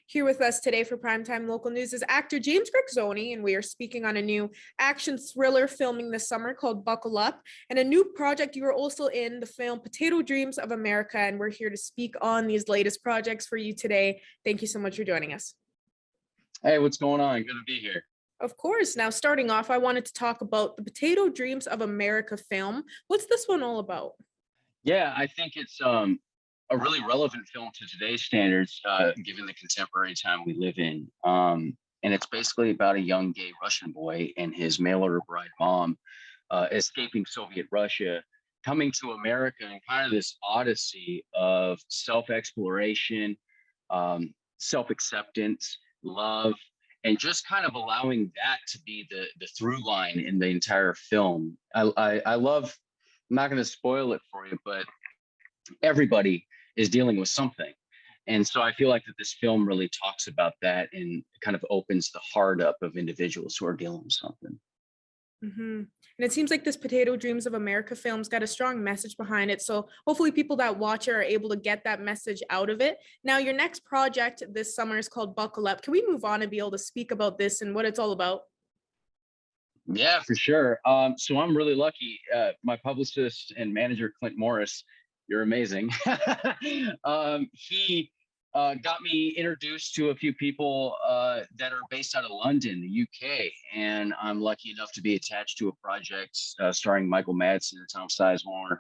Here with us today for Primetime Local News is actor James Grixoni, and we are speaking on a new action thriller filming this summer called Buckle Up, and a new project you are also in, the film Potato Dreams of America, and we're here to speak on these latest projects for you today. Thank you so much for joining us. Hey, what's going on? Good to be here. Of course. Now, starting off, I wanted to talk about the Potato Dreams of America film. What's this one all about? Yeah, I think it's a really relevant film to today's standards, given the contemporary time we live in. And it's basically about a young gay Russian boy and his mail order bride mom escaping Soviet Russia, coming to America, and kind of this odyssey of self-exploration, self-acceptance, love, and just kind of allowing that to be the through line in the entire film. I love. I'm not going to spoil it for you, but everybody is dealing with something. And so I feel like that this film really talks about that and kind of opens the heart up of individuals who are dealing with something. Mm-hmm. And it seems like this Potato Dreams of America film's got a strong message behind it. So hopefully people that watch it are able to get that message out of it. Now, your next project this summer is called Buckle Up. Can we move on and be able to speak about this and what it's all about? Yeah, for sure. So I'm really lucky. My publicist and manager, Clint Morris, you're amazing. He got me introduced to a few people that are based out of London, the UK, and I'm lucky enough to be attached to a project starring Michael Madsen and Tom Sizemore,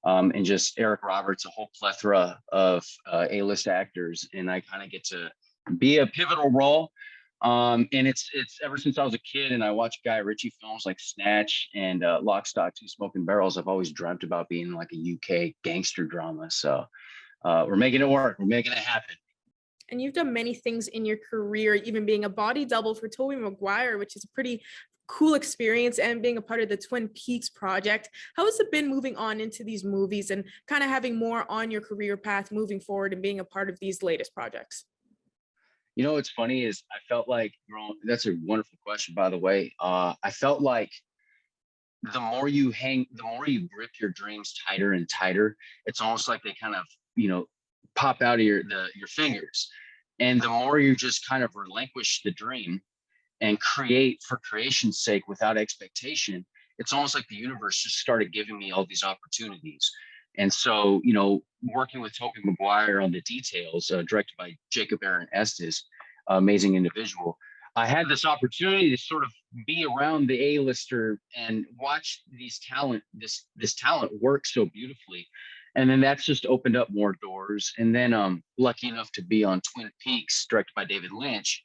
and just Eric Roberts, a whole plethora of A-list actors, and I kind of get to be a pivotal role. And it's ever since I was a kid and I watched Guy Ritchie films like Snatch and Lock, Stock, Two Smoking Barrels, I've always dreamt about being like a UK gangster drama. So we're making it work. We're making it happen. And you've done many things in your career, even being a body double for Tobey Maguire, which is a pretty cool experience, and being a part of the Twin Peaks project. How has it been moving on into these movies and kind of having more on your career path moving forward and being a part of these latest projects? You know, what's funny is I felt like, that's a wonderful question, by the way. I felt like the more you grip your dreams tighter and tighter, it's almost like they kind of, pop out of your fingers. And the more you just kind of relinquish the dream and create for creation's sake without expectation, it's almost like the universe just started giving me all these opportunities. And so, working with Tobey Maguire on the details, directed by Jacob Aaron Estes, amazing individual, I had this opportunity to sort of be around the A-lister and watch this talent work so beautifully. And then that's just opened up more doors. And then I'm lucky enough to be on Twin Peaks, directed by David Lynch.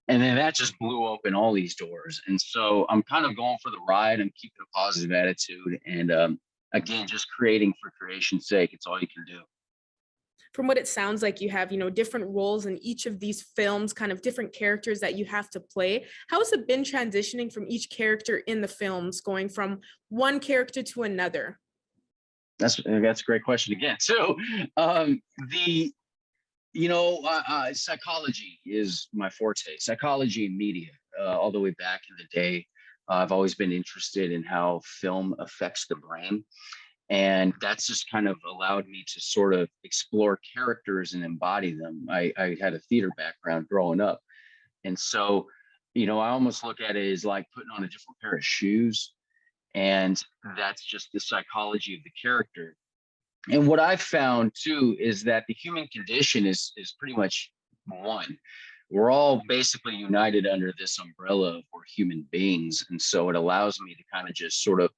And then that just blew open all these doors. And so I'm kind of going for the ride. I'm keeping a positive attitude. And again, just creating for creation's sake. It's all you can do. From what it sounds like, you have, different roles in each of these films, kind of different characters that you have to play. How has it been transitioning from each character in the films, going from one character to another? That's a great question again. So psychology is my forte. Psychology and media, all the way back in the day. I've always been interested in how film affects the brain. And that's just kind of allowed me to sort of explore characters and embody them. I had a theater background growing up. And so, I almost look at it as like putting on a different pair of shoes. And that's just the psychology of the character. And what I've found too is that the human condition is pretty much one. We're all basically united under this umbrella of we're human beings. And so it allows me to kind of just sort of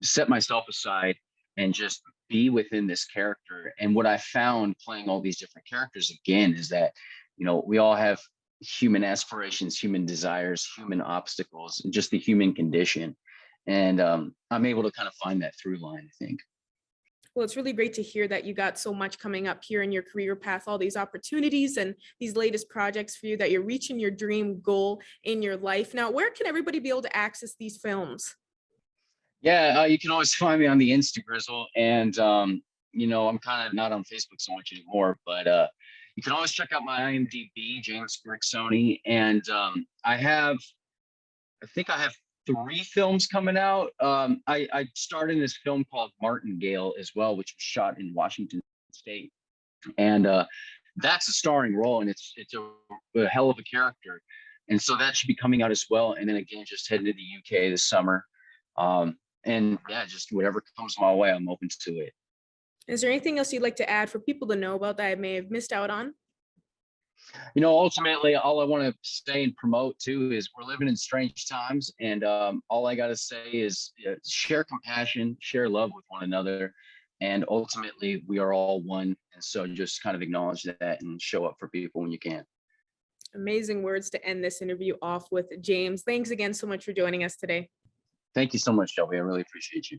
set myself aside and just be within this character. And what I found playing all these different characters again is that, we all have human aspirations, human desires, human obstacles, and just the human condition. And I'm able to kind of find that through line, I think. Well, it's really great to hear that you got so much coming up here in your career path, all these opportunities and these latest projects for you, that you're reaching your dream goal in your life. Now, where can everybody be able to access these films? Yeah, you can always find me on the Instagrizzle, and I'm kind of not on Facebook so much anymore, but you can always check out my IMDb, James Grixoni, and I think I have 3 films coming out. I starred in this film called Martingale as well, which was shot in Washington State, and that's a starring role, and it's a hell of a character. And so that should be coming out as well. And then again, just heading to the UK this summer. And yeah, just whatever comes my way, I'm open to it. Is there anything else you'd like to add for people to know about that I may have missed out on? Ultimately, all I want to say and promote too is we're living in strange times, and all I got to say is share compassion, share love with one another, and ultimately we are all one. And so just kind of acknowledge that and show up for people when you can. Amazing words to end this interview off with, James. Thanks again so much for joining us today. Thank you so much, Shelby. I really appreciate you.